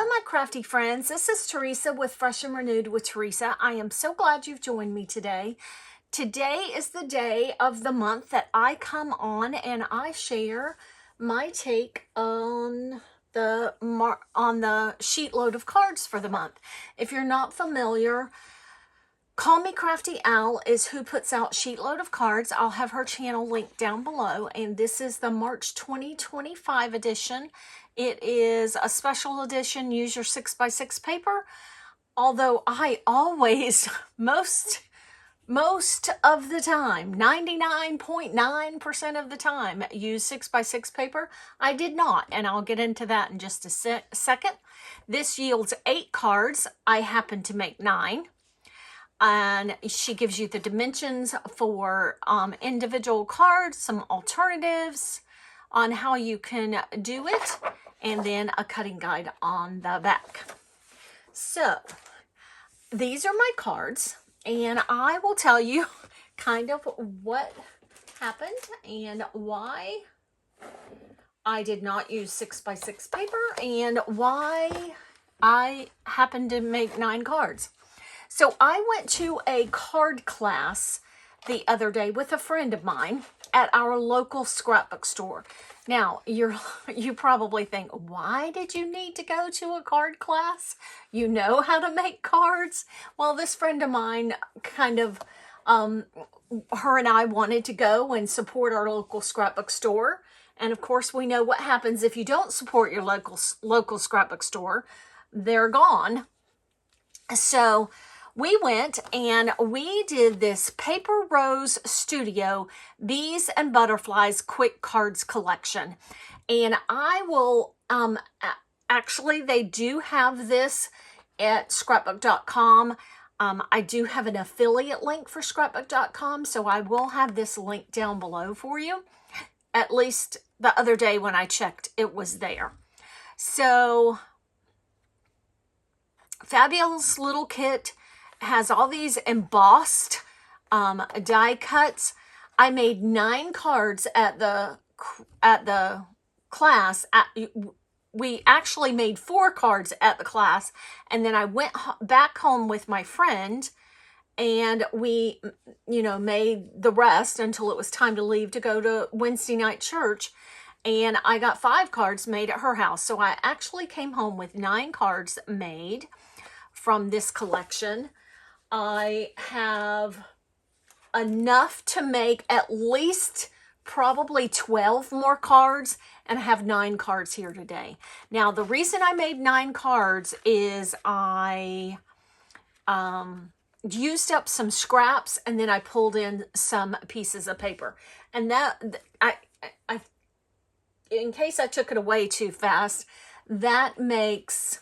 Hello, my crafty friends. This is Teresa with Fresh and Renewed with Teresa. I am so glad you've joined me today. Today is the day of the month that I come on and I share my take on the sheet load of cards for the month. If you're not familiar, Call Me Crafty Owl is who puts out Sheetload of cards. I'll have her channel linked down below, and this is the March 2025 edition. It is a special edition. Use your 6x6 paper. Although I always, most of the time, 99.9% of the time, use 6x6 paper. I did not, and I'll get into that in just a second. This yields 8 cards. I happen to make 9. And she gives you the dimensions for individual cards, some alternatives on how you can do it, and then a cutting guide on the back. So these are my cards, and I will tell you kind of what happened and why I did not use 6x6 paper and why I happened to make 9 cards. So I went to a card class the other day with a friend of mine at our local scrapbook store. Now, you probably think, why did you need to go to a card class? You know how to make cards? Well, this friend of mine kind of, her and I wanted to go and support our local scrapbook store. And of course, we know what happens if you don't support your local scrapbook store. They're gone. So we went and we did this Paper Rose Studio Bees and Butterflies Quick Cards Collection. And I will, actually, they do have this at scrapbook.com. I do have an affiliate link for scrapbook.com, so I will have this link down below for you. At least the other day when I checked, it was there. So, fabulous little kit. Has all these embossed die cuts. I made 9 cards at the class. We actually made 4 cards at the class, and then I went back home with my friend, and we, made the rest until it was time to leave to go to Wednesday night church. And I got 5 cards made at her house. So I actually came home with 9 cards made from this collection. I have enough to make at least probably 12 more cards, and I have 9 cards here today. Now, the reason I made 9 cards is I used up some scraps, and then I pulled in some pieces of paper. And that, in case I took it away too fast, that makes...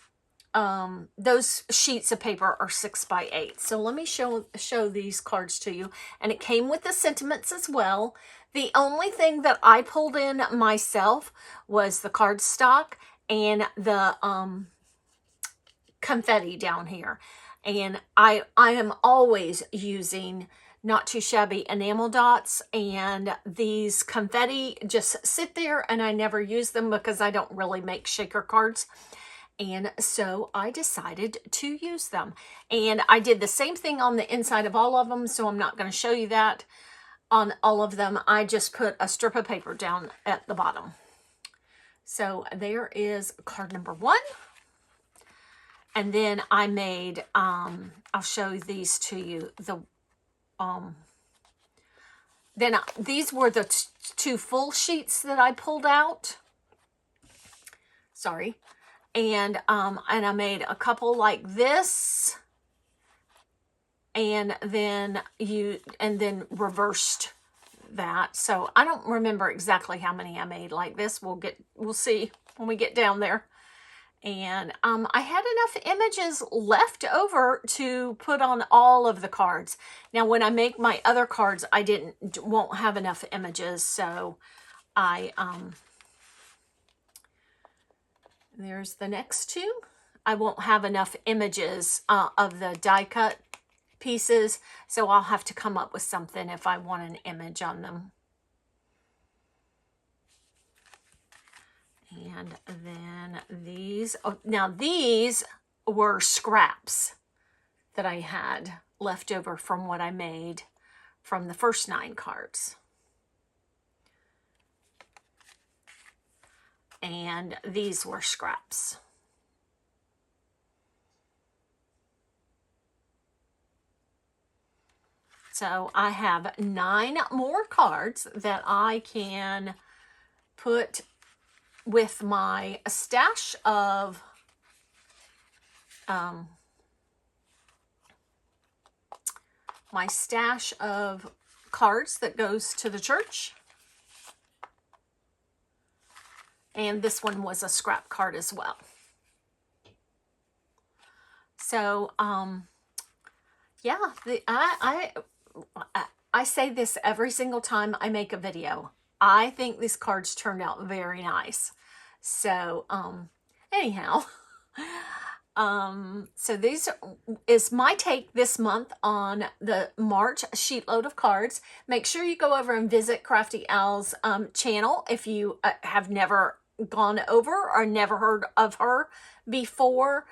those sheets of paper are 6x8. So let me show these cards to you. And it came with the sentiments as well. The only thing that I pulled in myself was the cardstock and the confetti down here. And I am always using Not Too Shabby enamel dots, and these confetti just sit there and I never use them because I don't really make shaker cards. And so I decided to use them. And I did the same thing on the inside of all of them, so I'm not going to show you that on all of them. I just put a strip of paper down at the bottom. So there is card number 1. And then I made, I'll show these to you. These were the 2 full sheets that I pulled out. Sorry. And I made a couple like this, and then reversed that. So I don't remember exactly how many I made like this. We'll see when we get down there. And I had enough images left over to put on all of the cards. Now, when I make my other cards, I won't have enough images, so there's the next 2. I won't have enough images of the die cut pieces, so I'll have to come up with something if I want an image on them. And then these these. Oh, now these were scraps that I had left over from what I made from the first 9 cards. And these were scraps. So I have 9 more cards that I can put with my stash of cards that goes to the church. And this one was a scrap card as well. So, yeah, I say this every single time I make a video. I think these cards turned out very nice. So, anyhow, so this is my take this month on the March sheetload of cards. Make sure you go over and visit Crafty Owl's channel if you have never gone over or never heard of her before.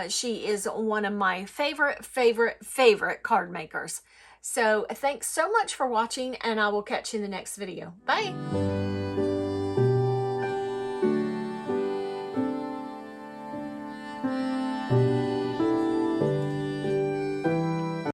She is one of my favorite card makers. So thanks so much for watching, and I will catch you in the next video. Bye.